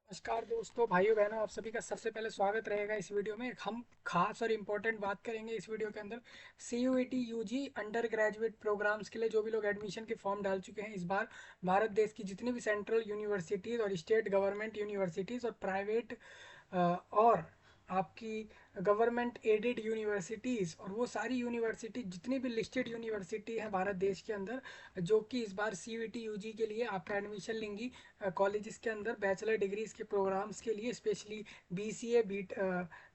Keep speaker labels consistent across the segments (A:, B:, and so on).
A: नमस्कार दोस्तों, भाइयों बहनों, आप सभी का सबसे पहले स्वागत रहेगा। इस वीडियो में हम खास और इम्पोर्टेंट बात करेंगे इस वीडियो के अंदर CUET UG undergraduate programmes के लिए जो भी लोग एडमिशन के फॉर्म डाल चुके हैं। इस बार भारत देश की जितनी भी सेंट्रल यूनिवर्सिटीज़ और स्टेट गवर्नमेंट यूनिवर्सिटीज़ और प्राइवेट और आपकी गवर्नमेंट एडेड यूनिवर्सिटीज़ और वो सारी यूनिवर्सिटी जितनी भी लिस्टेड यूनिवर्सिटी है भारत देश के अंदर, जो कि इस बार CUET UG के लिए आपका एडमिशन लेंगी कॉलेजेस के अंदर बैचलर डिग्रीज के प्रोग्राम्स के लिए, स्पेशली BCA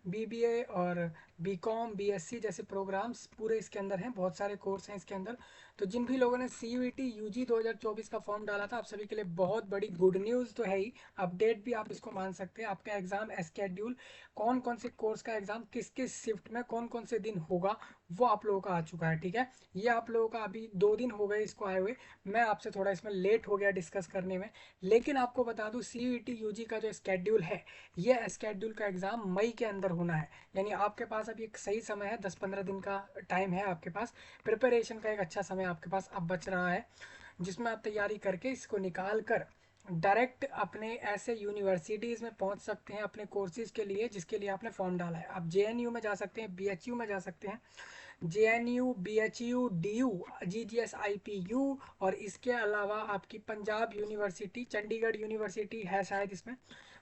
A: BBA और BCom BSc जैसे प्रोग्राम्स पूरे इसके अंदर हैं। बहुत सारे कोर्स हैं इसके अंदर। तो जिन भी लोगों ने CUET UG 2024 का फॉर्म डाला था, आप सभी के लिए बहुत बड़ी गुड न्यूज़ तो है ही, अपडेट भी आप इसको मान सकते हैं। आपका एग्ज़ाम स्केड्यूल, कौन कौन से कोर्स का एग्ज़ाम किस किस शिफ्ट में कौन कौन से दिन होगा, वो आप लोगों का आ चुका है। ठीक है, ये आप लोगों का अभी 2 दिन हो गए इसको आए हुए। मैं आपसे थोड़ा इसमें लेट हो गया डिस्कस करने में, लेकिन आपको बता दूं CUET UG का जो स्केड्यूल है, ये स्केड्यूल का एग्ज़ाम मई के अंदर होना है। यानी आपके पास अभी एक सही समय है, 10-15 दिन का टाइम है आपके पास। प्रिपरेशन का एक अच्छा समय आपके पास अब बच रहा है, जिसमें आप तैयारी करके इसको निकाल कर डायरेक्ट अपने ऐसे यूनिवर्सिटीज़ में पहुंच सकते हैं अपने कोर्सेज़ के लिए जिसके लिए आपने फॉर्म डाला है। आप JNU में जा सकते हैं, BHU में जा सकते हैं, JNU BHU DU GGS IPU, और इसके अलावा आपकी पंजाब यूनिवर्सिटी, चंडीगढ़ यूनिवर्सिटी है शायद इसमें।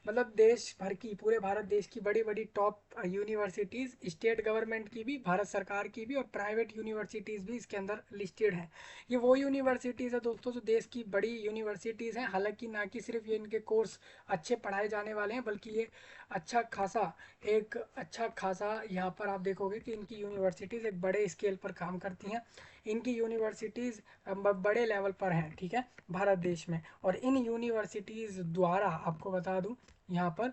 A: मतलब देश भर की, पूरे भारत देश की बड़ी बड़ी टॉप यूनिवर्सिटीज़, स्टेट गवर्नमेंट की भी, भारत सरकार की भी और प्राइवेट यूनिवर्सिटीज़ भी इसके अंदर लिस्टेड हैं। ये वो यूनिवर्सिटीज़ है दोस्तों जो देश की बड़ी यूनिवर्सिटीज़ हैं। हालांकि ना कि सिर्फ ये इनके कोर्स अच्छे पढ़ाए जाने वाले हैं, बल्कि ये अच्छा खासा एक अच्छा खासा यहाँ पर आप देखोगे कि इनकी यूनिवर्सिटीज़ एक बड़े स्केल पर काम करती हैं। इनकी यूनिवर्सिटीज़ बड़े लेवल पर हैं, ठीक है, भारत देश में। और इन यूनिवर्सिटीज़ द्वारा आपको बता दूं, यहाँ पर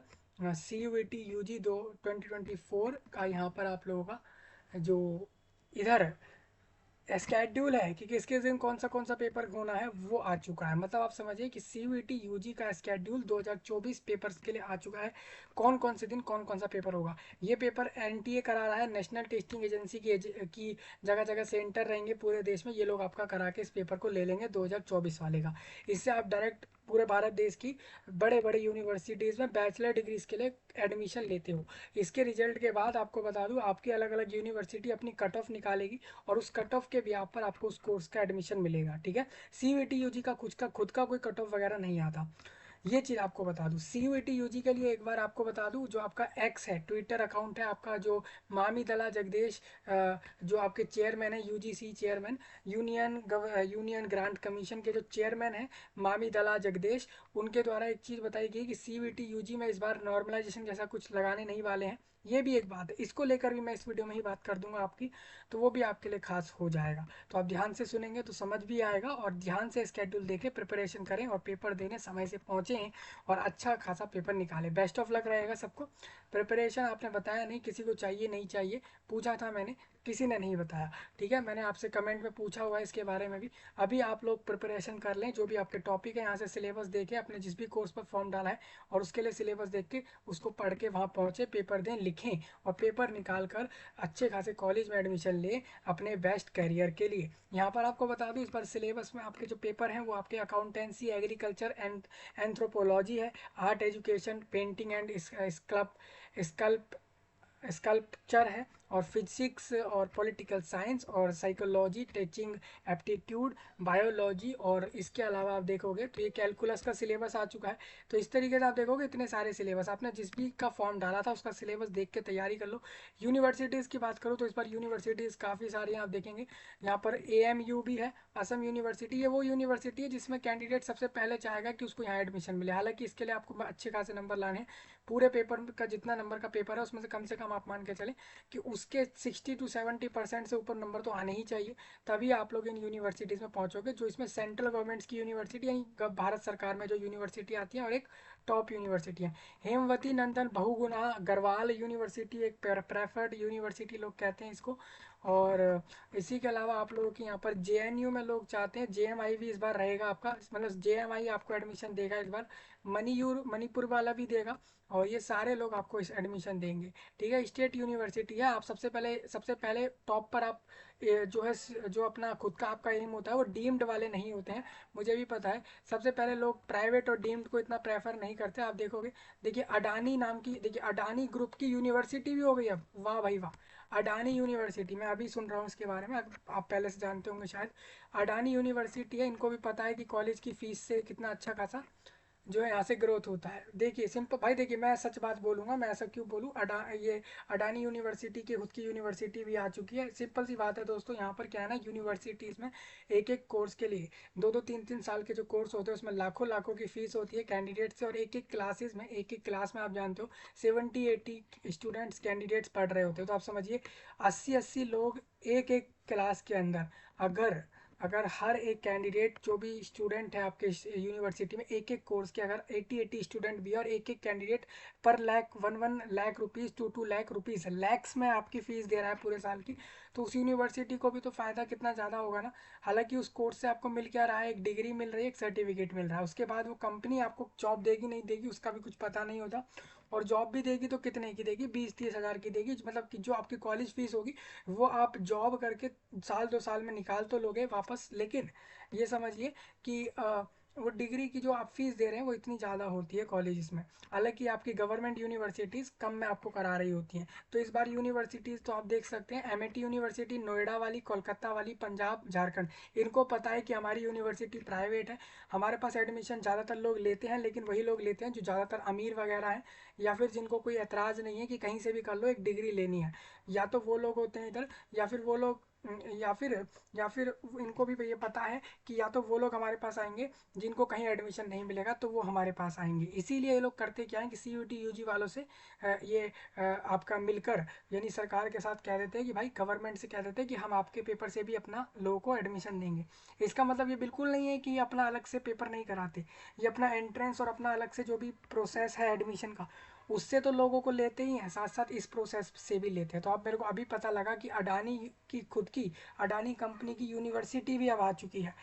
A: CUET UG 2024 का यहाँ पर आप लोगों का जो इधर स्केड्यूल है कि किस किस दिन कौन सा पेपर होना है, वो आ चुका है। मतलब आप समझिए कि CUET UG का स्केड्यूल 2024 पेपर्स के लिए आ चुका है। कौन कौन से दिन कौन कौन सा पेपर होगा, ये पेपर NTA करा रहा है, नेशनल टेस्टिंग एजेंसी की जगह जगह सेंटर रहेंगे पूरे देश में। ये लोग आपका करा के इस पेपर को ले लेंगे 2024 वाले का। इससे आप डायरेक्ट पूरे भारत देश की बड़े बड़े यूनिवर्सिटीज़ में बैचलर डिग्रीज के लिए एडमिशन लेते हो। इसके रिजल्ट के बाद आपको बता दूं, आपकी अलग अलग यूनिवर्सिटी अपनी कट ऑफ निकालेगी और उस कट ऑफ के ब्याह पर आपको उस कोर्स का एडमिशन मिलेगा। ठीक है, CUET UG का कुछ का खुद का कोई कट ऑफ वगैरह नहीं आता। ये चीज़ आपको बता दूं। CUET UG के लिए एक बार आपको बता दूं, जो आपका एक्स है, ट्विटर अकाउंट है आपका, जो मामी दला जगदेश, जो आपके चेयरमैन है, UGC chairman, union grant commission के जो चेयरमैन है मामी दला जगदेश, उनके द्वारा एक चीज़ बताई गई कि CUET UG में इस बार नॉर्मलाइजेशन जैसा कुछ लगाने नहीं वाले हैं। ये भी एक बात है, इसको लेकर भी मैं इस वीडियो में ही बात कर दूंगा आपकी, तो वो भी आपके लिए खास हो जाएगा। तो आप ध्यान से सुनेंगे तो समझ भी आएगा, और ध्यान से स्केड्यूल देके प्रिपरेशन करें और पेपर देने समय से पहुँचें और अच्छा खासा पेपर निकालें। बेस्ट ऑफ लक रहेगा सबको। प्रिपरेशन आपने बताया नहीं किसी को चाहिए नहीं चाहिए, पूछा था मैंने, किसी ने नहीं बताया। ठीक है, मैंने आपसे कमेंट में पूछा हुआ है इसके बारे में भी। अभी आप लोग प्रिपरेशन कर लें, जो भी आपके टॉपिक है यहाँ से सिलेबस देके अपने जिस भी कोर्स पर फॉर्म डाला है और उसके लिए सिलेबस देख के उसको पढ़ के वहाँ पहुँचे, पेपर दें, लिखें और पेपर निकाल कर अच्छे खासे कॉलेज में एडमिशन ले अपने बेस्ट करियर के लिए। यहाँ पर आपको बता दूँ, इस बार सिलेबस में आपके जो पेपर हैं वो आपके अकाउंटेंसी, एग्रीकल्चर एंड एंथ्रोपोलॉजी है, art education, painting and scalp sculpture है, और फिजिक्स और पॉलिटिकल साइंस और साइकोलॉजी, टीचिंग एप्टीट्यूड, बायोलॉजी, और इसके अलावा आप देखोगे तो ये कैलकुलस का सिलेबस आ चुका है। तो इस तरीके से आप देखोगे इतने सारे सिलेबस, आपने जिस भी का फॉर्म डाला था उसका सिलेबस देख के तैयारी कर लो। यूनिवर्सिटीज़ की बात करूँ तो इस बार यूनिवर्सिटीज़ काफ़ी सारी आप देखेंगे। यहाँ पर AMU भी है, असम यूनिवर्सिटी। ये वो यूनिवर्सिटी है जिसमें कैंडिडेट सबसे पहले चाहेगा कि उसको यहाँ एडमिशन मिले। हालांकि इसके लिए आपको अच्छे खासे नंबर लाने हैं। पूरे पेपर का जितना नंबर का पेपर है उसमें से कम आप मान के चलें कि उसके 60 to 70% से ऊपर नंबर तो आने ही चाहिए। तभी आप लोग इन यूनिवर्सिटीज़ में पहुंचोगे, जो इसमें सेंट्रल गवर्नमेंट्स की यूनिवर्सिटी यानी भारत सरकार में जो यूनिवर्सिटी आती है, और एक टॉप यूनिवर्सिटी है हेमवती नंदन बहुगुणा गढ़वाल यूनिवर्सिटी, एक प्रेफर्ड यूनिवर्सिटी लोग कहते हैं इसको। और इसी के अलावा आप लोगों की यहाँ पर JNU में लोग चाहते हैं, JMI भी इस बार रहेगा आपका, मतलब JMI आपको एडमिशन देगा इस बार, मणिपुर वाला भी देगा, और ये सारे लोग आपको इस एडमिशन देंगे। ठीक है, स्टेट यूनिवर्सिटी है। आप सबसे पहले टॉप पर आप जो है जो अपना खुद का आपका एम होता है वो डीम्ड वाले नहीं होते हैं, मुझे भी पता है। सबसे पहले लोग प्राइवेट और डीम्ड को इतना प्रेफर नहीं करते, आप देखोगे। देखिए अडानी नाम की, देखिए अडानी ग्रुप की यूनिवर्सिटी भी हो गई अब, वाह भाई वाह। अडानी यूनिवर्सिटी, मैं अभी सुन रहा हूँ इसके बारे में, आप पहले से जानते होंगे शायद। अडानी यूनिवर्सिटी है, इनको भी पता है कि कॉलेज की फीस से कितना अच्छा खासा जो है यहाँ से ग्रोथ होता है। देखिए सिंपल भाई, देखिए मैं सच बात बोलूँगा, मैं ऐसा क्यों बोलूँ, ये अडानी यूनिवर्सिटी की खुद की यूनिवर्सिटी भी आ चुकी है। सिंपल सी बात है दोस्तों, यहाँ पर क्या है ना, यूनिवर्सिटीज़ में एक एक कोर्स के लिए 2-2 3-3 साल के जो कोर्स होते हैं उसमें लाखों लाखों की फीस होती है कैंडिडेट से। और एक एक क्लासेज में, एक एक क्लास में आप जानते हो 70-80 स्टूडेंट्स कैंडिडेट्स पढ़ रहे होते हैं। तो आप समझिए 80-80 लोग एक एक क्लास के अंदर, अगर अगर हर एक कैंडिडेट जो भी स्टूडेंट है आपके यूनिवर्सिटी में, एक एक कोर्स के अगर 80-80 स्टूडेंट भी है और एक एक कैंडिडेट पर लाख 1-1 लाख रुपीज़ 2-2 लाख रुपीज़ लैक्स में आपकी फ़ीस दे रहा है पूरे साल की, तो उस यूनिवर्सिटी को भी तो फ़ायदा कितना ज़्यादा होगा ना। हालांकि उस कोर्स से आपको मिल क्या रहा है, एक डिग्री मिल रही है, एक सर्टिफिकेट मिल रहा है, उसके बाद वो कंपनी आपको जॉब देगी नहीं देगी उसका भी कुछ पता नहीं होता। और जॉब भी देगी तो कितने की देगी, 20-30 हज़ार की देगी, मतलब कि जो आपकी कॉलेज फीस होगी वो आप जॉब करके 1-2 साल में निकाल तो लोगे वापस। लेकिन ये समझिए कि वो डिग्री की जो आप फीस दे रहे हैं वो इतनी ज़्यादा होती है कॉलेजेस में। हालांकि आपकी गवर्नमेंट यूनिवर्सिटीज़ कम में आपको करा रही होती हैं। तो इस बार यूनिवर्सिटीज़ तो आप देख सकते हैं, एमआईटी यूनिवर्सिटी, नोएडा वाली, कोलकाता वाली, पंजाब, झारखंड, इनको पता है कि हमारी यूनिवर्सिटी प्राइवेट है, हमारे पास एडमिशन ज़्यादातर लोग लेते हैं, लेकिन वही लोग लेते हैं जो ज़्यादातर अमीर वगैरह हैं, या फिर जिनको कोई एतराज़ नहीं है कि कहीं से भी कर लो, एक डिग्री लेनी है। या तो वो लोग होते हैं इधर, या फिर वो लोग, या फिर या फिर इनको भी ये पता है कि या तो वो लोग हमारे पास आएंगे जिनको कहीं एडमिशन नहीं मिलेगा तो वो हमारे पास आएंगे। इसीलिए ये लोग करते क्या है कि सीयूटी यूजी वालों से आपका मिलकर, यानी सरकार के साथ कह देते हैं कि भाई, गवर्नमेंट से कह देते हैं कि हम आपके पेपर से भी अपना लोगों को एडमिशन देंगे। इसका मतलब ये बिल्कुल नहीं है कि ये अपना अलग से पेपर नहीं कराते, ये अपना एंट्रेंस और अपना अलग से जो भी प्रोसेस है एडमिशन का, उससे तो लोगों को लेते ही हैं, साथ साथ इस प्रोसेस से भी लेते हैं। तो आप, मेरे को अभी पता लगा कि अडानी की खुद की, अडानी कंपनी की यूनिवर्सिटी भी अब आ चुकी है।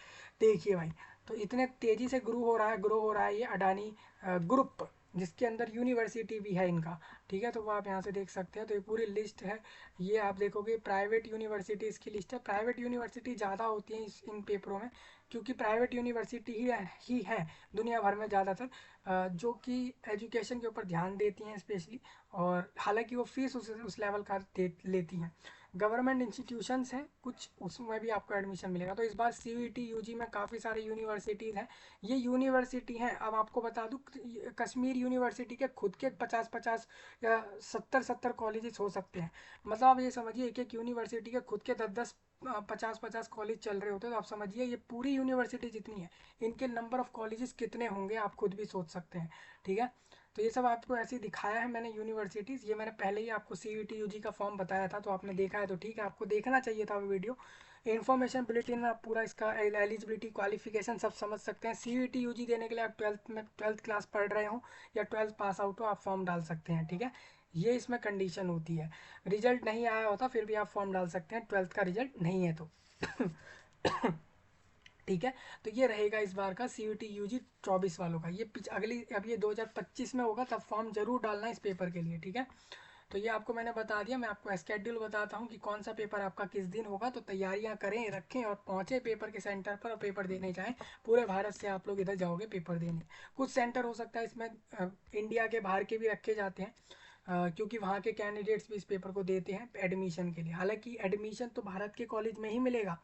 A: देखिए भाई, तो इतने तेज़ी से ग्रो हो रहा है ये अडानी ग्रुप, जिसके अंदर यूनिवर्सिटी भी है इनका। ठीक है, तो वो आप यहाँ से देख सकते हैं। तो ये पूरी लिस्ट है, ये आप देखोगे प्राइवेट यूनिवर्सिटीज़ की लिस्ट है। प्राइवेट यूनिवर्सिटी ज़्यादा होती है इन पेपरों में, क्योंकि प्राइवेट यूनिवर्सिटी ही है दुनिया भर में ज़्यादातर जो कि एजुकेशन के ऊपर ध्यान देती हैं स्पेशली। और हालांकि वो फीस उस लेवल का लेती हैं। गवर्नमेंट इंस्टीट्यूशंस हैं कुछ, उसमें भी आपको एडमिशन मिलेगा। तो इस बार सीयूईटी यूजी में काफ़ी सारी यूनिवर्सिटीज़ हैं। ये यूनिवर्सिटी हैं, अब आपको बता दूँ, कश्मीर यूनिवर्सिटी के खुद के 50-50 या 70-70 कॉलेजेस हो सकते हैं। मतलब आप ये समझिए, एक एक यूनिवर्सिटी के खुद के 10-10 50-50 कॉलेज चल रहे होते हैं। तो आप समझिए ये पूरी यूनिवर्सिटी जितनी है, इनके नंबर ऑफ कॉलेजेस कितने होंगे, आप खुद भी सोच सकते हैं। ठीक है, तो ये सब आपको ऐसे ही दिखाया है मैंने यूनिवर्सिटीज़। ये मैंने पहले ही आपको सीयूटी यूजी का फॉर्म बताया था, तो आपने देखा है तो ठीक है, आपको देखना चाहिए था वो वीडियो। इन्फॉर्मेशन बुलेटिन में आप पूरा इसका एलिजिबिलिटी, क्वालिफिकेशन सब समझ सकते हैं। सीयूटी यूजी देने के लिए आप 12th क्लास पढ़ रहे हो या 12th पास आउट हो, आप फॉर्म डाल सकते हैं। ठीक है, ये इसमें कंडीशन होती है। रिजल्ट नहीं आया होता फिर भी आप फॉर्म डाल सकते हैं, 12th का रिजल्ट नहीं है तो। ठीक है, तो ये रहेगा इस बार का सीयूटी यूजी 24 वालों का। ये अगली, अब ये 2025 में होगा, तब फॉर्म जरूर डालना इस पेपर के लिए। ठीक है, तो ये आपको मैंने बता दिया। मैं आपको स्केड्यूल बताता हूँ कि कौन सा पेपर आपका किस दिन होगा, तो तैयारियाँ करें, रखें और पहुँचे पेपर के सेंटर पर और पेपर देने जाएँ। पूरे भारत से आप लोग इधर जाओगे पेपर देने। कुछ सेंटर हो सकता है इसमें इंडिया के बाहर के भी रखे जाते हैं, क्योंकि वहाँ के कैंडिडेट्स भी इस पेपर को देते हैं एडमिशन के लिए। हालांकि एडमिशन तो भारत के कॉलेज में ही मिलेगा,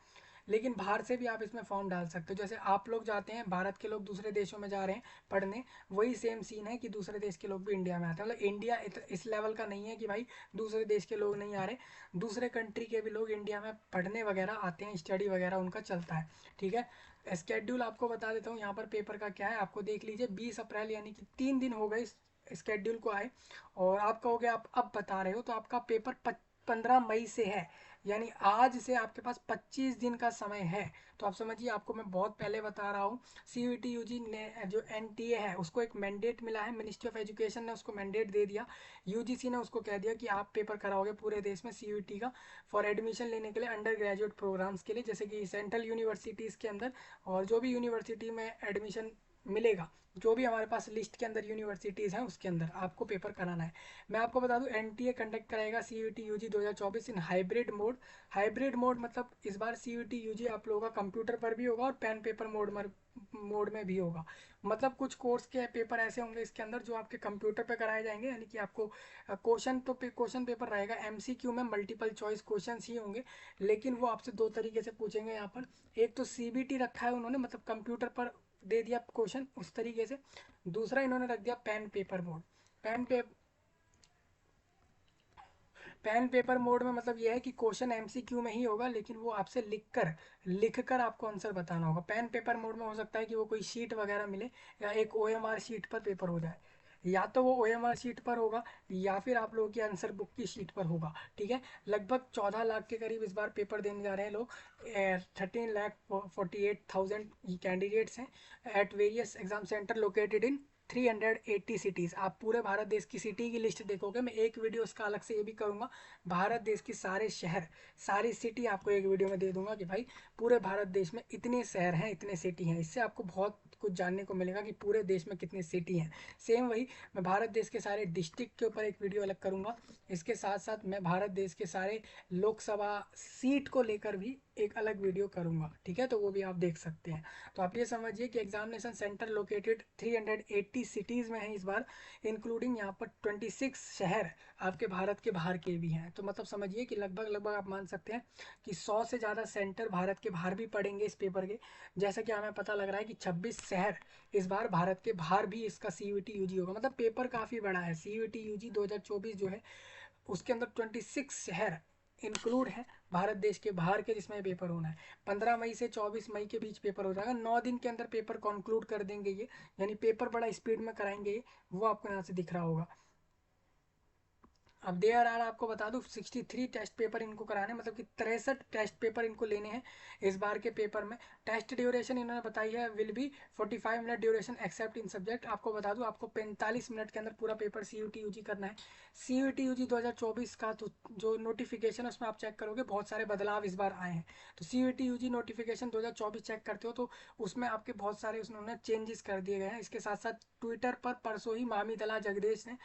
A: लेकिन बाहर से भी आप इसमें फॉर्म डाल सकते हो। जैसे आप लोग जाते हैं, भारत के लोग दूसरे देशों में जा रहे हैं पढ़ने, वही सेम सीन है कि दूसरे देश के लोग भी इंडिया में आते हैं। मतलब इंडिया इस लेवल का नहीं है कि भाई दूसरे देश के लोग नहीं आ रहे, दूसरे कंट्री के भी लोग इंडिया में पढ़ने वगैरह आते हैं, स्टडी वगैरह उनका चलता है। ठीक है, स्केड्यूल आपको बता देता हूँ यहाँ पर पेपर का क्या है, आपको देख लीजिए। 20 अप्रैल, यानी कि 3 दिन हो गए इस स्केड्यूल को आए, और आप कहोगे आप अब बता रहे हो, तो आपका पेपर 15 मई से है, यानी आज से आपके पास 25 दिन का समय है। तो आप समझिए, आपको मैं बहुत पहले बता रहा हूँ। सीयूटी यूजी ने जो एनटीए है उसको एक मैंडेट मिला है, मिनिस्ट्री ऑफ एजुकेशन ने उसको मैंडेट दे दिया। यूजीसी ने उसको कह दिया कि आप पेपर कराओगे पूरे देश में सीयूटी का, फॉर एडमिशन लेने के लिए अंडर ग्रेजुएट प्रोग्राम्स के लिए, जैसे कि सेंट्रल यूनिवर्सिटीज़ के अंदर, और जो भी यूनिवर्सिटी में एडमिशन मिलेगा। जो भी हमारे पास लिस्ट के अंदर यूनिवर्सिटीज़ हैं उसके अंदर आपको पेपर कराना है। मैं आपको बता दूं एनटीए कंडक्ट कराएगा CUET UG 2024 in hybrid mode. Hybrid mode मतलब इस बार सीयूईटी यूजी आप लोगों का कंप्यूटर पर भी होगा और पेन पेपर मोड में भी होगा। मतलब कुछ कोर्स के पेपर ऐसे होंगे इसके अंदर जो आपके कंप्यूटर पे कराए जाएंगे, यानी कि आपको क्वेश्चन पेपर रहेगा एमसीक्यू में, मल्टीपल चॉइस क्वेश्चन ही होंगे। लेकिन वो आपसे दो तरीके से पूछेंगे यहाँ पर। एक तो सीबीटी रखा है उन्होंने, मतलब कंप्यूटर पर दे दिया क्वेश्चन उस तरीके से। दूसरा इन्होंने रख दिया पेन पे पेन पेपर मोड में, मतलब यह है कि क्वेश्चन एमसीक्यू में ही होगा लेकिन वो आपसे लिख कर आपको आंसर बताना होगा। पेन पेपर मोड में हो सकता है कि वो कोई शीट वगैरह मिले या एक ओएमआर शीट पर पेपर हो जाए, या तो वो ओएमआर शीट पर होगा या फिर आप लोगों की आंसर बुक की शीट पर होगा। ठीक है, लगभग 14 लाख के करीब इस बार पेपर देने जा रहे हैं लोग। 13,48,000 कैंडिडेट्स हैं at various exam centre located in 380 cities. आप पूरे भारत देश की सिटी की लिस्ट देखोगे, मैं एक वीडियो उसका अलग से ये भी करूँगा, भारत देश की सारे शहर सारी सिटी आपको एक वीडियो में दे दूंगा कि भाई पूरे भारत देश में इतने शहर हैं इतने सिटी हैं। इससे आपको बहुत कुछ जानने को मिलेगा कि पूरे देश में कितनी सिटी हैं। सेम वही मैं भारत देश के सारे डिस्ट्रिक्ट के ऊपर एक वीडियो अलग करूँगा। इसके साथ साथ मैं भारत देश के सारे लोकसभा सीट को लेकर भी एक अलग वीडियो करूँगा। ठीक है, तो वो भी आप देख सकते हैं। तो आप ये समझिए कि एग्जामिनेशन सेंटर लोकेटेड 380 सिटीज़ में है इस बार, इंक्लूडिंग यहाँ पर 26 शहर आपके भारत के बाहर के भी हैं। तो मतलब समझिए कि लगभग लगभग आप मान सकते हैं कि 100 से ज़्यादा सेंटर भारत के बाहर भी पड़ेंगे इस पेपर के। जैसा कि हमें पता लग रहा है कि 26 शहर इस बार भारत के बाहर भी इसका सीयूईटी यूजी होगा। मतलब पेपर काफ़ी बड़ा है। सीयूईटी यूजी 2024 जो है उसके अंदर 26 शहर इंक्लूड है भारत देश के बाहर के जिसमें पेपर होना है। 15 मई से 24 मई के बीच पेपर हो जाएगा। 9 दिन के अंदर पेपर कंक्लूड कर देंगे ये, यानी पेपर बड़ा स्पीड में कराएंगे ये, वो आपको यहाँ से दिख रहा होगा। अब देयर आर आपको बता दूं 63 टेस्ट पेपर इनको कराने, मतलब कि 63 टेस्ट पेपर इनको लेने हैं इस बार के पेपर में। टेस्ट ड्यूरेशन इन्होंने बताई है will be 45 minute duration accept in subject. आपको बता दूं आपको 45 मिनट के अंदर पूरा पेपर सीयूटी यूजी करना है। सीयूटी यूजी 2024 का तो जो नोटिफिकेशन है उसमें आप चेक करोगे बहुत सारे बदलाव इस बार आए हैं। तो सीयूटी यूजी नोटिफिकेशन 2024 चेक करते हो तो उसमें आपके बहुत सारे उन्होंने चेंजेस कर दिए गए हैं। इसके साथ साथ ट्विटर पर परसों ही मामी दला जगदेश ने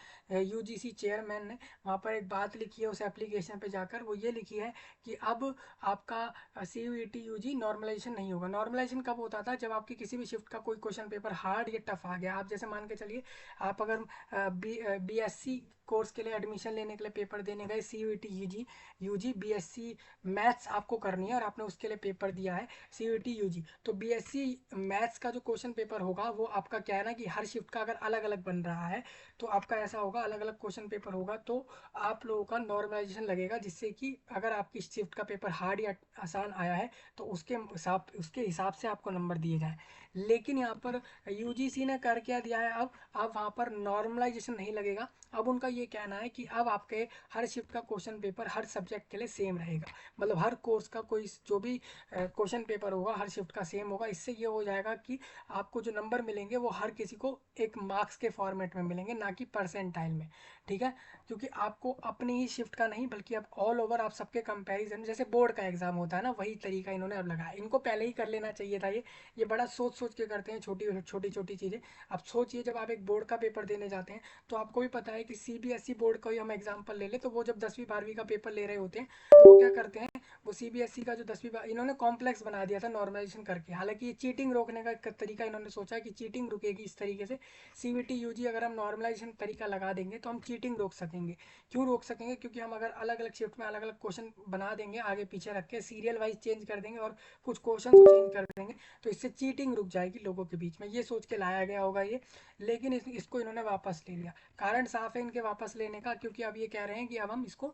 A: यूजीसी चेयरमैन ने वहाँ पर एक बात लिखी है उस एप्लीकेशन पे जाकर, वो ये लिखी है कि अब आपका सी यू ई टी यू जी नॉर्मलाइजेशन नहीं होगा। नॉर्मलाइजेशन कब होता था? जब आपकी किसी भी शिफ्ट का कोई क्वेश्चन पेपर हार्ड या टफ आ गया। आप जैसे मान के चलिए आप अगर बी एस सी कोर्स के लिए एडमिशन लेने के लिए पेपर देने गए, C U E T U G B S C maths आपको करनी है और आपने उसके लिए पेपर दिया है सी यू ई टी यू जी, तो बी एस सी मैथ्स का जो क्वेश्चन पेपर होगा वो आपका क्या है ना कि हर शिफ्ट का अगर अलग अलग बन रहा है तो आपका ऐसा होगा अलग अलग क्वेश्चन पेपर होगा तो आप लोगों का नॉर्मलाइजेशन लगेगा, जिससे कि अगर आपकी शिफ्ट का पेपर हार्ड या आसान आया है तो उसके हिसाब से आपको नंबर दिए जाए। लेकिन यहाँ पर यूजीसी ने कर क्या दिया है, अब वहाँ पर नॉर्मलाइजेशन नहीं लगेगा। अब उनका ये कहना है कि अब आपके हर शिफ्ट का क्वेश्चन पेपर हर सब्जेक्ट के लिए सेम रहेगा। मतलब हर कोर्स का कोई जो भी क्वेश्चन पेपर होगा हर शिफ्ट का सेम होगा। इससे ये हो जाएगा कि आपको जो नंबर मिलेंगे वो हर किसी को एक मार्क्स के फॉर्मेट में मिलेंगे, ना कि परसेंटाइल में। ठीक है, क्योंकि आपको अपनी ही शिफ्ट का नहीं बल्कि आप ऑल ओवर आप सबके कंपैरिजन, जैसे बोर्ड का एग्जाम होता है ना, वही तरीका इन्होंने अब लगाया। इनको पहले ही कर लेना चाहिए था ये बड़ा सोच सोच के करते हैं छोटी छोटी छोटी चीज़ें। आप सोचिए जब आप एक बोर्ड का पेपर देने जाते हैं तो आपको भी पता है कि सीबीएसई बोर्ड का ही हम एग्जाम्पल ले लें तो वो जब 10वीं 12वीं का पेपर ले रहे होते हैं तो वो क्या करते हैं, वो सीबीएसई का जो 10वीं इन्होंने कॉम्प्लेक्स बना दिया था नॉर्मलाइजेशन करके। हालांकि ये चीटिंग रोकने का एक तरीका इन्होंने सोचा कि चीटिंग रुकेगी इस तरीके से। सीवीटी यूजी अगर हम नॉर्मलाइजेशन तरीका लगा देंगे तो हम चीटिंग रोक सकेंगे। क्यों रोक सकेंगे? क्योंकि हम अगर अलग अलग शिफ्ट में अलग अलग क्वेश्चन बना देंगे आगे पीछे रख के सीरियल वाइज चेंज कर देंगे और कुछ क्वेश्चन को चेंज कर देंगे तो इससे चीटिंग रुक जाएगी लोगों के बीच में। ये सोच के लाया गया होगा ये, लेकिन इसको इन्होंने वापस ले लिया। कारण साफ है इनके वापस लेने का, क्योंकि अब ये कह रहे हैं कि अब हम इसको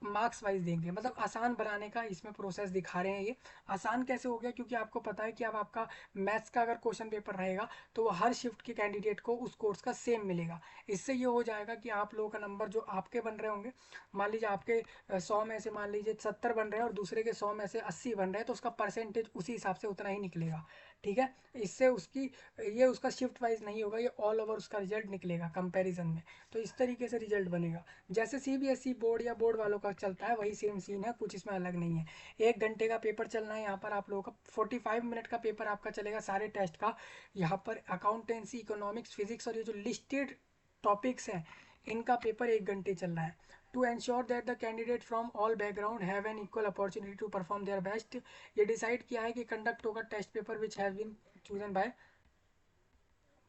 A: मार्क्स वाइज देंगे, मतलब आसान बनाने का इसमें प्रोसेस दिखा रहे हैं ये। आसान कैसे हो गया? क्योंकि आपको पता है कि अब आपका मैथ्स का अगर क्वेश्चन पेपर रहेगा तो वो हर शिफ्ट के कैंडिडेट को उस कोर्स का सेम मिलेगा। इससे ये हो जाएगा कि आप लोगों का नंबर जो आपके बन रहे होंगे, मान लीजिए आपके 100 में से मान लीजिए 70 बन रहे हैं और दूसरे के 100 में से 80 बन रहे हैं, तो उसका परसेंटेज उसी हिसाब से उतना ही निकलेगा। ठीक है। इससे उसकी ये उसका शिफ्ट वाइज नहीं होगा, ये ऑल ओवर उसका रिजल्ट निकलेगा कंपैरिजन में। तो इस तरीके से रिजल्ट बनेगा। जैसे सीबीएसई बोर्ड या बोर्ड वालों का चलता है वही सेम सीन है, कुछ इसमें अलग नहीं है। 1 घंटे का पेपर चलना है यहाँ पर आप लोगों का, 45 मिनट का पेपर आपका चलेगा सारे टेस्ट का। यहाँ पर अकाउंटेंसी, इकोनॉमिक्स, फिजिक्स और ये जो लिस्टेड टॉपिक्स हैं इनका पेपर 1 घंटे चल रहा है। To ensure that the candidate from all background have an equal opportunity to perform their best, ये डिसाइड किया है कि कंडक्ट होगा test paper which have been chosen by,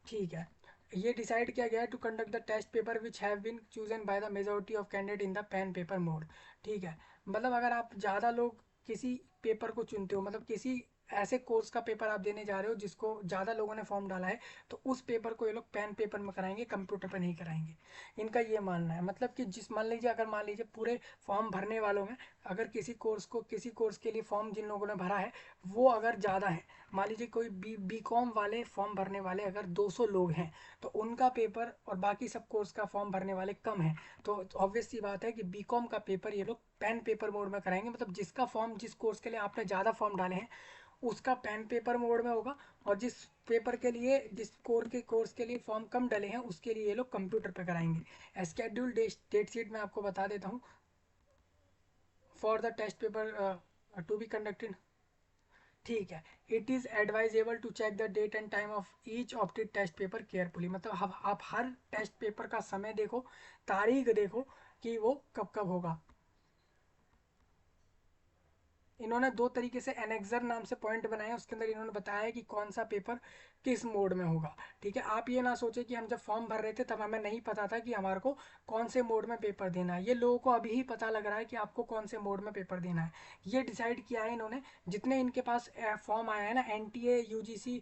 A: ठीक है, ये डिसाइड किया गया है to conduct the test paper which have been chosen by the majority of candidate in the pen paper mode. ठीक है, मतलब अगर आप ज़्यादा लोग किसी पेपर को चुनते हो, मतलब किसी ऐसे कोर्स का पेपर आप देने जा रहे हो जिसको ज़्यादा लोगों ने फॉर्म डाला है, तो उस पेपर को ये लोग पेन पेपर में कराएंगे, कंप्यूटर पर नहीं कराएंगे। इनका ये मानना है, मतलब कि जिस मान लीजिए, अगर मान लीजिए पूरे फॉर्म भरने वालों में अगर किसी कोर्स के लिए फॉर्म जिन लोगों ने भरा है वो अगर ज़्यादा है, मान लीजिए कोई बी कॉम वाले फॉर्म भरने वाले अगर 200 लोग हैं, तो उनका पेपर और बाकी सब कोर्स का फॉर्म भरने वाले कम हैं, तो ऑब्वियस सी बात है कि बी कॉम का पेपर ये लोग पेन पेपर मोड में कराएंगे। मतलब जिसका फॉर्म, जिस कोर्स के लिए आपने ज़्यादा फॉर्म डाले हैं उसका पेन पेपर मोड में होगा, और जिस पेपर के लिए, जिस कोर्स के लिए फॉर्म कम डले हैं उसके लिए ये लोग कंप्यूटर पे कराएंगे। स्केड्यूल डेट शीट में आपको बता देता हूँ for the test paper to be conducted. ठीक है, it is advisable to check the date and time of each opted test paper carefully, मतलब आप हर टेस्ट पेपर का समय देखो, तारीख देखो कि वो कब कब होगा। इन्होंने दो तरीके से एनेक्सर नाम से पॉइंट बनाए हैं, उसके अंदर इन्होंने बताया है कि कौन सा पेपर किस मोड में होगा। ठीक है, आप ये ना सोचे कि हम जब फॉर्म भर रहे थे तब हमें नहीं पता था कि हमारे को कौन से मोड में पेपर देना है, ये लोगों को अभी ही पता लग रहा है कि आपको कौन से मोड में पेपर देना है। ये डिसाइड किया है इन्होंने, जितने इनके पास फॉर्म आया है ना, N T A U G C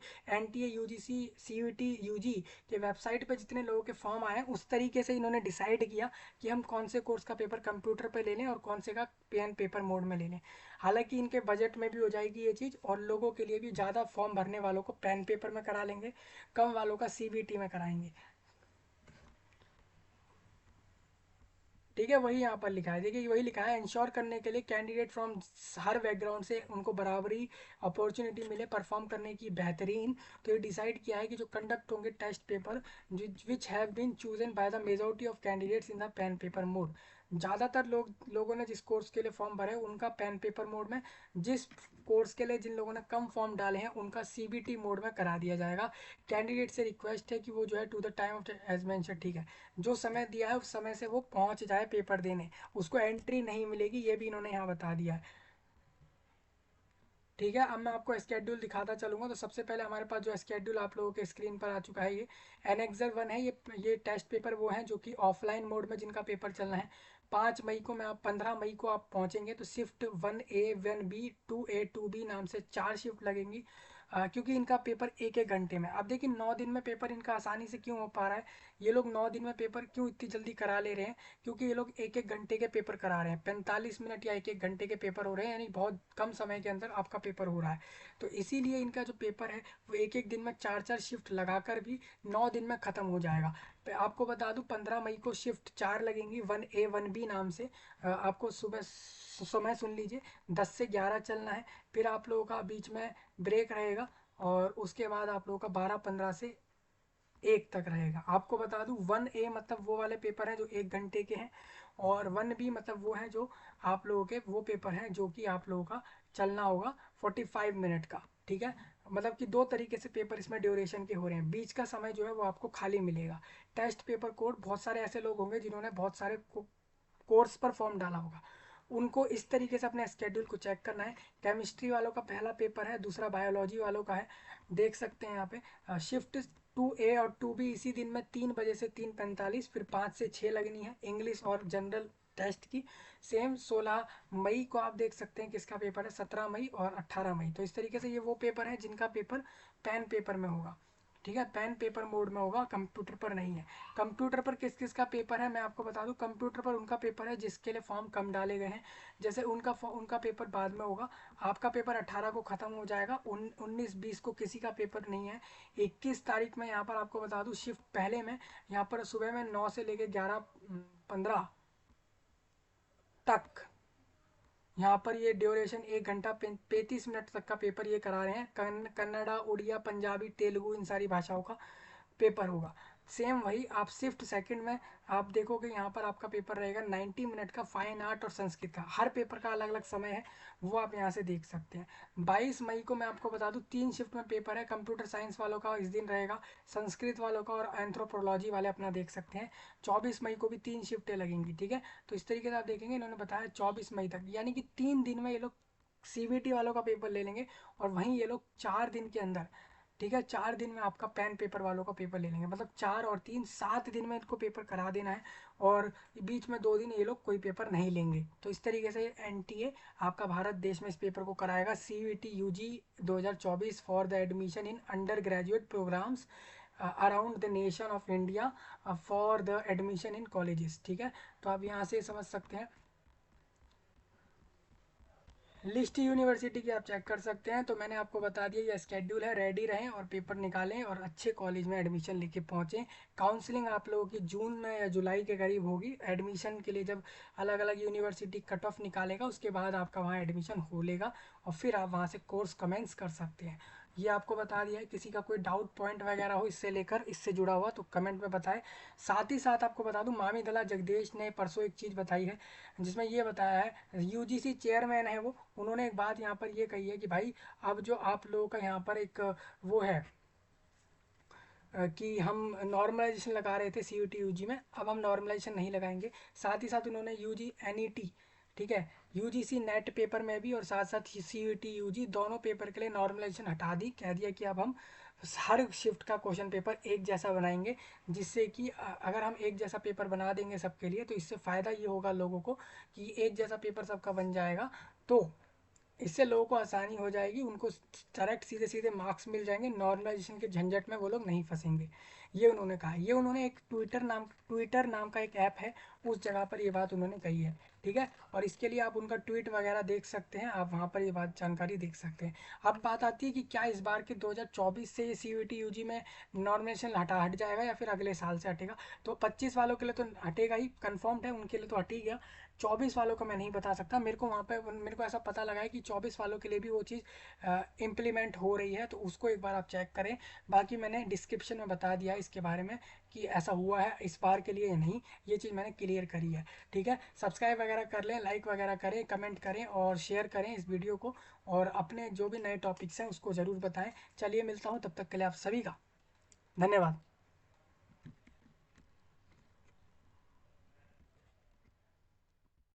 A: C U T U G के वेबसाइट पर जितने लोगों के फॉर्म आए हैं उस तरीके से इन्होंने डिसाइड किया कि हम कौन से कोर्स का पेपर कंप्यूटर पर ले लें और कौन से का पेन पेपर मोड में ले लें। हालांकि इनके बजट में भी हो जाएगी ये चीज़, और लोगों के लिए भी, ज़्यादा फॉर्म भरने वालों को पेन पेपर में करा लेंगे, कम वालों का सीबीटी में कराएंगे। ठीक है, वही यहाँ पर लिखा है, देखिए वही लिखा है, इंश्योर करने के लिए कैंडिडेट फ्रॉम हर बैकग्राउंड से उनको बराबरी अपॉर्चुनिटी मिले परफॉर्म करने की बेहतरीन। तो ये डिसाइड किया है कि जो कंडक्ट होंगे test paper which have been chosen by the majority of candidates in the pen paper mode, ज़्यादातर लोगों ने जिस कोर्स के लिए फॉर्म भरे उनका पेन पेपर मोड में, जिस कोर्स के लिए जिन लोगों ने कम फॉर्म डाले हैं उनका सीबीटी मोड में करा दिया जाएगा। कैंडिडेट से रिक्वेस्ट है कि वो जो है to the time of as mention, ठीक है, जो समय दिया है उस समय से वो पहुंच जाए पेपर देने, उसको एंट्री नहीं मिलेगी, ये भी इन्होंने यहाँ बता दिया है। ठीक है, अब मैं आपको स्केड्यूल दिखाता चलूंगा। तो सबसे पहले हमारे पास जो स्केड्यूल आप लोगों के स्क्रीन पर आ चुका है, ये एनेक्सर 1 है, ये टेस्ट पेपर वो हैं जो कि ऑफलाइन मोड में जिनका पेपर चलना है। 5 मई को मैं आप 15 मई को आप पहुंचेंगे, तो shift 1A 1B 2A 2B नाम से 4 शिफ्ट लगेंगी, क्योंकि इनका पेपर एक एक घंटे में। अब देखिए 9 दिन में पेपर इनका आसानी से क्यों हो पा रहा है, ये लोग 9 दिन में पेपर क्यों इतनी जल्दी करा ले रहे हैं, क्योंकि ये लोग एक एक घंटे के पेपर करा रहे हैं, 45 मिनट या एक एक घंटे के पेपर हो रहे हैं, यानी बहुत कम समय के अंदर आपका पेपर हो रहा है। तो इसीलिए इनका जो पेपर है वो एक एक दिन में 4 4 शिफ्ट लगाकर भी 9 दिन में ख़त्म हो जाएगा। आपको बता दूं 15 मई को शिफ्ट 4 लगेंगी 1A 1B नाम से। आपको सुबह समय सुन लीजिए, 10 से 11 चलना है, फिर आप लोगों का बीच में ब्रेक रहेगा, और उसके बाद आप लोगों का 12:15 से 1 तक रहेगा। आपको बता दूं 1A मतलब वो वाले पेपर हैं जो 1 घंटे के हैं, और 1B मतलब वो हैं जो आप लोगों के वो पेपर हैं जो कि आप लोगों का चलना होगा 45 मिनट का। ठीक है, मतलब कि दो तरीके से पेपर इसमें ड्यूरेशन के हो रहे हैं, बीच का समय जो है वो आपको खाली मिलेगा। टेस्ट पेपर कोड, बहुत सारे ऐसे लोग होंगे जिन्होंने बहुत सारे कोर्स पर फॉर्म डाला होगा, उनको इस तरीके से अपने स्केड्यूल को चेक करना है। केमिस्ट्री वालों का पहला पेपर है, दूसरा बायोलॉजी वालों का है, देख सकते हैं यहाँ पे शिफ्ट 2A और 2B इसी दिन में 3 बजे से 3:45, फिर 5 से 6 लगनी है। इंग्लिश और जनरल टेस्ट की सेम 16 मई को आप देख सकते हैं किसका पेपर है, 17 मई और 18 मई। तो इस तरीके से ये वो पेपर है जिनका पेपर पेन पेपर में होगा। ठीक है, पेन पेपर मोड में होगा, कंप्यूटर पर नहीं है। कंप्यूटर पर किस किस का पेपर है मैं आपको बता दूं, कंप्यूटर पर उनका पेपर है जिसके लिए फॉर्म कम डाले गए हैं, जैसे उनका पेपर बाद में होगा। आपका पेपर 18 को ख़त्म हो जाएगा, 19 20 को किसी का पेपर नहीं है। 21 तारीख में यहाँ पर आपको बता दूं शिफ्ट पहले में, यहाँ पर सुबह में 9 से लेकर 11:15 तक यहाँ पर ये ड्यूरेशन 1 घंटा 35 मिनट तक का पेपर ये करा रहे हैं। कन्नड़ा, उड़िया, पंजाबी, तेलुगु, इन सारी भाषाओं का पेपर होगा। सेम वही आप शिफ्ट सेकंड में आप देखोगे, यहाँ पर आपका पेपर रहेगा 90 मिनट का, फाइन आर्ट और संस्कृत का। हर पेपर का अलग अलग समय है, वो आप यहाँ से देख सकते हैं। 22 मई को मैं आपको बता दूँ 3 शिफ्ट में पेपर है। कंप्यूटर साइंस वालों का इस दिन रहेगा, संस्कृत वालों का और एंथ्रोपोलॉजी वाले अपना देख सकते हैं। 24 मई को भी 3 शिफ्टें लगेंगी, ठीक है। तो इस तरीके से आप देखेंगे, इन्होंने बताया 24 मई तक, यानी कि 3 दिन में ये लोग सीबीटी वालों का पेपर ले लेंगे। और वहीं ये लोग 4 दिन के अंदर, ठीक है, 4 दिन में आपका पेन पेपर वालों का पेपर ले लेंगे। मतलब 4 और 3 7 दिन में इनको पेपर करा देना है। और बीच में 2 दिन ये लोग कोई पेपर नहीं लेंगे। तो इस तरीके से एनटीए आपका भारत देश में इस पेपर को कराएगा। CUET UG 2024 for the admission in undergraduate programmes around the nation of India for the admission in colleges, ठीक है। तो आप यहाँ से समझ सकते हैं। लिस्ट यूनिवर्सिटी की आप चेक कर सकते हैं। तो मैंने आपको बता दिया ये स्केड्यूल है, रेडी रहें और पेपर निकालें और अच्छे कॉलेज में एडमिशन लेके पहुँचें। काउंसलिंग आप लोगों की जून में या जुलाई के करीब होगी। एडमिशन के लिए जब अलग अलग यूनिवर्सिटी कट ऑफ निकालेगा, उसके बाद आपका वहाँ एडमिशन हो लेगा और फिर आप वहाँ से कोर्स कमेंस कर सकते हैं। ये आपको बता दिया है। किसी का कोई डाउट पॉइंट वगैरह हो इससे लेकर, इससे जुड़ा हुआ, तो कमेंट में बताएं। साथ ही साथ आपको बता दूं, मामी दला जगदीश ने परसों एक चीज़ बताई है, जिसमें ये बताया है, यूजीसी चेयरमैन है वो, उन्होंने एक बात यहाँ पर ये कही है कि भाई अब जो आप लोगों का यहाँ पर एक वो है कि हम नॉर्मलाइजेशन लगा रहे थे सीयूटी यूजी में, अब हम नॉर्मलाइजेशन नहीं लगाएंगे। साथ ही साथ उन्होंने यूजी एनईटी, ठीक है, यूजीसी नेट पेपर में भी और साथ साथ सीयूटी यूजी दोनों पेपर के लिए नॉर्मलाइजेशन हटा दी। कह दिया कि अब हम हर शिफ्ट का क्वेश्चन पेपर एक जैसा बनाएंगे, जिससे कि अगर हम एक जैसा पेपर बना देंगे सबके लिए, तो इससे फ़ायदा ये होगा लोगों को कि एक जैसा पेपर सबका बन जाएगा। तो इससे लोगों को आसानी हो जाएगी, उनको डायरेक्ट सीधे सीधे मार्क्स मिल जाएंगे, नॉर्मलाइजेशन के झंझट में वो लोग नहीं फंसेंगे। ये उन्होंने कहा। ये उन्होंने एक ट्विटर नाम का एक ऐप है, उस जगह पर ये बात उन्होंने कही है, ठीक है। और इसके लिए आप उनका ट्वीट वगैरह देख सकते हैं, आप वहाँ पर ये बात जानकारी देख सकते हैं। अब बात आती है कि क्या इस बार के 2024 से ये सीयूटी यूजी में नॉर्मलाइजेशन हट जाएगा या फिर अगले साल से हटेगा। तो 25 वालों के लिए तो हटेगा ही, कन्फर्म्ड है, उनके लिए तो हट ही गया। 24 वालों का मैं नहीं बता सकता। मेरे को ऐसा पता लगा है कि 24 वालों के लिए भी वो चीज़ इम्प्लीमेंट हो रही है, तो उसको एक बार आप चेक करें। बाकी मैंने डिस्क्रिप्शन में बता दिया है इसके बारे में कि ऐसा हुआ है इस बार के लिए या नहीं, ये चीज़ मैंने क्लियर करी है, ठीक है। सब्सक्राइब वगैरह कर लें, लाइक वगैरह करें, कमेंट करें और शेयर करें इस वीडियो को। और अपने जो भी नए टॉपिक्स हैं उसको ज़रूर बताएं। चलिए मिलता हूँ, तब तक के लिए आप सभी का धन्यवाद।